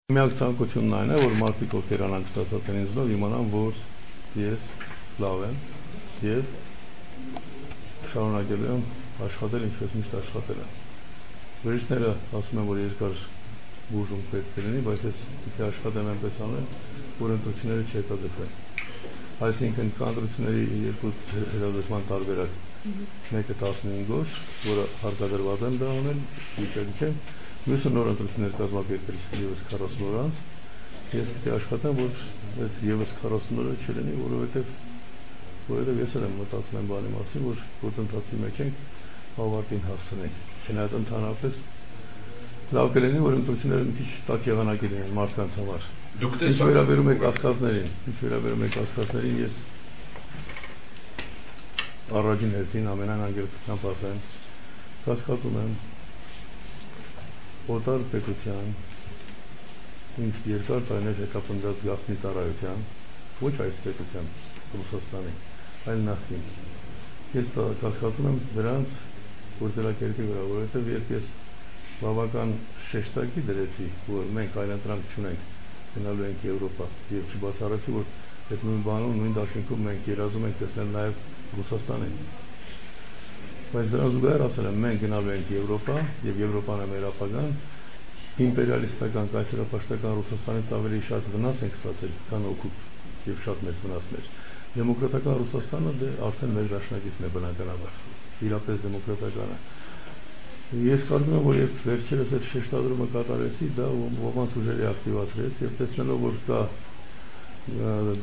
Միակ ցանկությունն այն է, որ մարդիկ ովքեր անանք ստացած են ինձնով իմանան, որ ես լավ եմ եւ շարունակել եմ աշխատել ինչպես միշտ աշխատել եմ։ Վերջները ասում են, որ երկար բուժում պետք է լինի, բայց ես պիտի աշխատեմ այնպես անել, որ ընտրությունները չհետաձգվեն։ Այսինքն կանդրությունների երկու հետաձգման տարբերակ։ Մեկը 15 օր, որը հարկադրված եմ դա անել, վիճակի չեմ, մյուսը նոր ընտրություններ կազմակերպել եւս 40 օր անց։ Ես պիտի աշխատեմ, որ այդ եւս 40 օրը չլինի, որովհետեւ ես եմ մտածում եմ բանի մասին, որ գործընթացի մեջ ենք ավարտին հասցնենք։ Չնայած ընդհանրապես լավ կլինի, որ ընտրությունները մի քիչ տաք եղանակի լինեն մարդկանց համար։ Ինչ վերաբերում է կասկածներին, ես առաջին հերթին ամենայն անգերությունությամբ ասեմ, կասկածում եմ օտար պետության ինձ երկար տարիներ հետապնդած գաղտնի ծառայության, ոչ այս պետության, Ռուսաստանի, այլ նախկին։ Ես կասկածում եմ դրանց գործելակերպի վրա, որովհետև երբ ես բավական շեշտակի դրեցի, որ մենք այլընտրանք չունենք, գնալու ենք Եվրոպա, եւ չբացառեցի, որ այդ նույն բանում, նույն դաշինքում մենք երազում ենք տեսնել նաեւ Ռուսաստանին։ Բայց դրան զուգահեռ ասել եմ, մենք գնալու ենք Եվրոպա, եւ Եվրոպան է մեր ապագան, իմպերիալիստական, կայսերապաշտական Ռուսաստանից ավելի շատ վնաս ենք ստացել, քան օգուտ եւ շատ մեծ վնասներ։ Դեմոկրատական Ռուսաստանը դե արդեն մեր դաշնակիցն է բնականաբար, իրապես դեմոկրատական է։ Ես կարծում եմ, որ երբ վերջերս այդ շեշտադրումը կատարեցի, դա ոմանց ուժերի ակտիվացրեց եւ տեսնելով, որ կա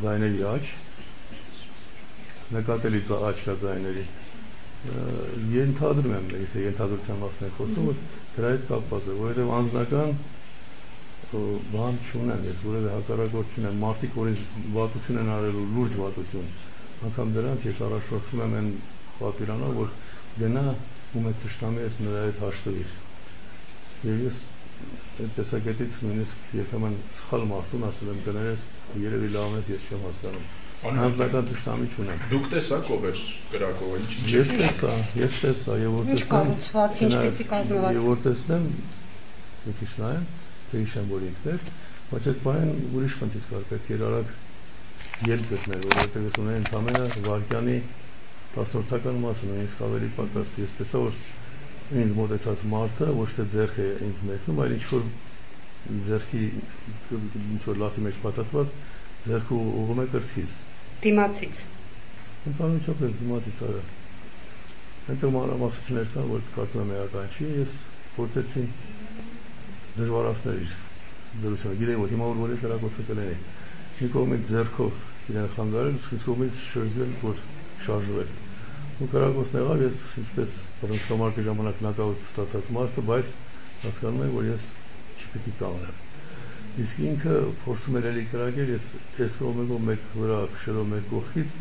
ձայների աճ, նկատելի աճ կա ձայների, ենթադրում եմ, եթե ենթադրության մասին է խոսում, որ դրա հետ կապված է, որովհետև անձնական բան չունեմ, ես որևէ հակառակորդ չունեմ, մարդիկ, որ ինձ վատություն են արելու, լուրջ վատություն, անգամ դրանց ես առաջորդում եմ այն պատվիրանով, որ գնա ում է թշնամի ես նրա հետ հաշտվիր։ Եվ ես այդ տեսակետից նույնիսկ երբեմն սխալ մարդուն ասել եմ կներես, երևի լավ ես, ես չեմ հասկանում։ Անձնական թշնամի չունեմ։ Դուք տեսաք ով էր կրակողը, ինչ ես տեսա, եւ որ տեսնեմ, մի քիչ նայեմ, հիշեմ, որ ինքն էր, բայց այդ բանին ուրիշ խնդիր կար, պետք էր արագ ելք գտնել, որովհետեւ ես ունեի ընդամենը վարկյանի 10-րդական մասը, նույնիսկ ավելի պակաս, ես տեսա, որ ինձ մոտեցած մարդը ոչ թե ձեռք է ինձ մեկնում, այլ ինչ-որ ձեռքի ինչ-որ լաթի մեջ պատատված ձեռքը ուղղում է կրծքից։ Դիմացից։ Ընդհանրապես դիմացից արա։ Այնտեղ մանրամասնություններ կան, որ կարծում եմ էական չի, ես փորձեցի դժվարացնել իր դրությունը։ Գիտեի, որ հիմա որ կրակոցը կլինի։ Մի կողմից ձեռքով իրեն խանգարել, իսկ կողմից շրջվել, որ շարժվել։ Ու կրակոցն եղավ, ես ինչպես բռնցքամարտի ժամանակ նակաուտ ստացած մարդը, բայց հասկանում եմ, որ ես չպիտի կանգնեմ։ Իսկ ինքը փորձում էր էլի կրակել, ես այս կողմով մեկ վրա քշելով մեր կողքից,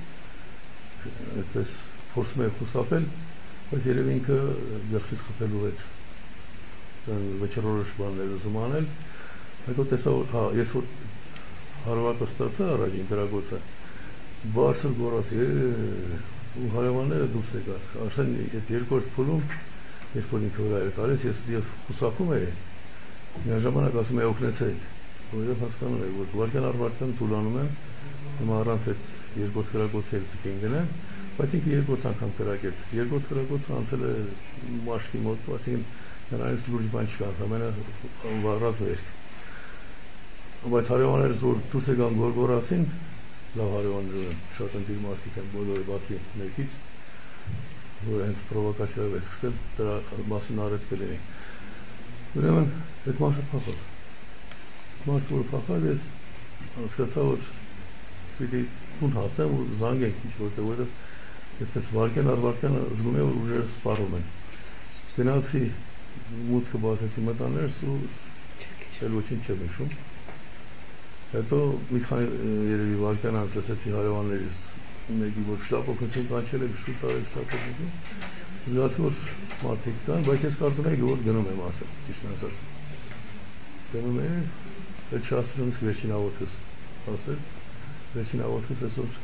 այդպես փորձում եմ խուսափել, բայց երևի ինքը գլխից խփելու հետ վճռորոշ բաներ ուզում անել, հետո տեսա, որ ես որ հարվածը ստացա առաջին կրակոցը, բարձր գոռացի, ու հարևանները դուրս եկան, արդեն այդ երկրորդ փուլում, երբ որ ինքը վրա էր տալիս, ես խուսափում էի, միաժամանակ ասում էի օգնեցեք, որովհետև հասկանում եմ, որ վարկյան առ վարկյան թուլանում եմ, հիմա առանց այդ երկրորդ կրակոցի էլ պիտի գնեմ, բայց ինքը երկրորդ անգամ կրակեց, երկրորդ կրակոցը անցել է մաշկի մոտ, այսինքն նրանից լուրջ բան չկա, ամենը վառած վերք, բայց հարևաններս որ դուրս եկան գորգորացին, լավ հարևաններ ունեմ, շատ ընտիր մարդիկ են, բոլորը բացի մեկից, որ հենց պրովոկացիայով է սկսել, դրա մասին առետ կլինի։ Ուրեմն, այդ մարդը փախավ։ Մարդը որ փախավ, ես հասկացա, որ պիտի տուն հասեմ ու զանգենք ինչ-որտեղ, որովհետև այդպես վարկյան առ վարկյանը զգում եմ, որ ուժերը սպառում են։ Գնացի մուտքը բացեցի մտաներս ու էլ ոչինչ չեմ հիշում։ Հետո մի քանի երևի վարկյան անց լսեցի հարևաններից մեկի, որ շտապ օգնություն կանչել է, շուտ արել շտապ օգնություն։ Զգացի, որ մարդիկ կան, բայց ես կարծում եմ, որ գնում եմ արդեն, ճիշտ ասած։ Գնում եմ, այդ չհասցրում իսկ վերջին աղոթքս ասել, վերջին աղոթքս այսօր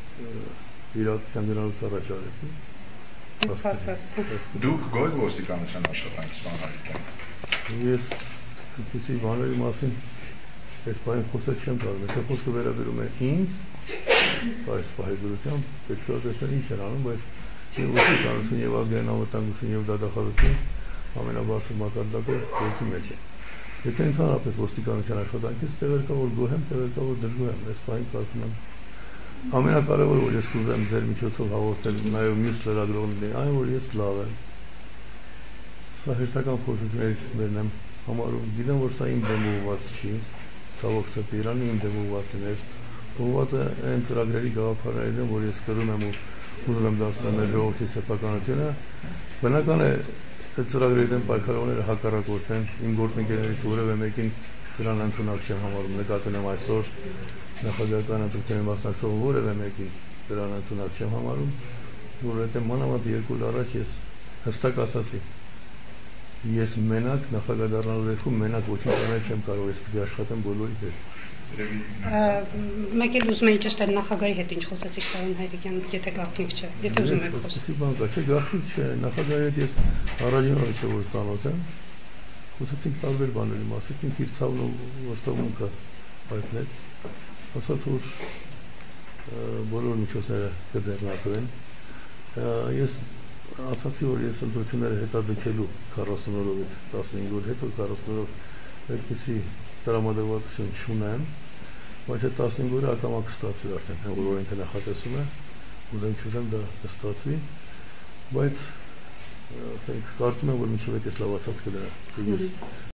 իրատության գնալուց առաջ արեցի։ Դուք գոյ ոստիկանության աշխատանքի սպանարիք եք։ Ես այդպիսի բաների մասին Այս պահին խոսել չեմ կարող, եթե խոսքը վերաբերում է ինձ, այս պահի դրությամբ պետք է տեսնել ինչ են անում, բայց ոստիկանություն եւ ազգային անվտանգություն եւ դատախազություն ամենաբարձր մակարդակով գործի մեջ է։ Եթե ընդհանրապես ոստիկանության աշխատանքից տեղեր կա, որ գոհ եմ, տեղեր կա, որ դժգոհ եմ, այս պահին կարծում եմ ամենակարևորը, որ ես կուզեմ ձեր միջոցով հաղորդել նաեւ մյուս լրագրողներին, այն որ ես լավ եմ։ Սա հերթական փորձություններից մեկն եմ համարում, գիտեմ, որ սա իմ դեմ ուղղված չի, ցավոք սրտի Իրանի իմ դեմ ուղղված լիներ, ուղղված է այն ծրագրերի գաղափարների դեմ, որ ես կրում եմ ու ուզում եմ դարձնել մեր ժողովրդի սեփականությունը, բնական է այդ ծրագրերի դեմ պայքարողները հակառակորդեն, իմ գործընկերներից որևէ մեկին դրան ընդունակ չեմ համարում, նկատել եմ այսօր նախագահական ընտրությունների մասնակցող որևէ մեկին դրան ընդունակ չեմ համարում, որովհետև մանավանդ 2 օր առաջ ես հստակ ասացի, ես մենակ նախագահ դառնալու դեպքում մենակ ոչինչ անել չեմ կարող, ես պիտի աշխատեմ բոլորի հետ։ Մեկ էլ ուզում էի ճշտել նախագահի հետ ինչ խոսեցիք պարոն Հայրիկյան, եթե գաղտնիք չէ, եթե ուզում եք խոսել։ Այսպեսի բան կա, չէ, գաղտնիք չէ, նախագահի հետ ես առաջին օրը չէ որ ծանոթ եմ, խոսեցինք տարբեր բաների մասին, իր ցավն ու ողջունքը հայտնեց, ասաց որ բոլոր միջոցները կձեռնարկվեն։ Ես ասացի որ ես ընտրությունները հետաձգելու 40 օրովից 15 օր հետո 40 օրով այդպեսի տրամադրվածություն չունեմ, բայց այդ 15 օրը ակամա կստացվի արդեն, որ օրենքը նախատեսում է, ուզեմ չուզեմ դա կստացվի, բայց կարծում եմ որ մինչև այդ ես լավացած կդնեմ։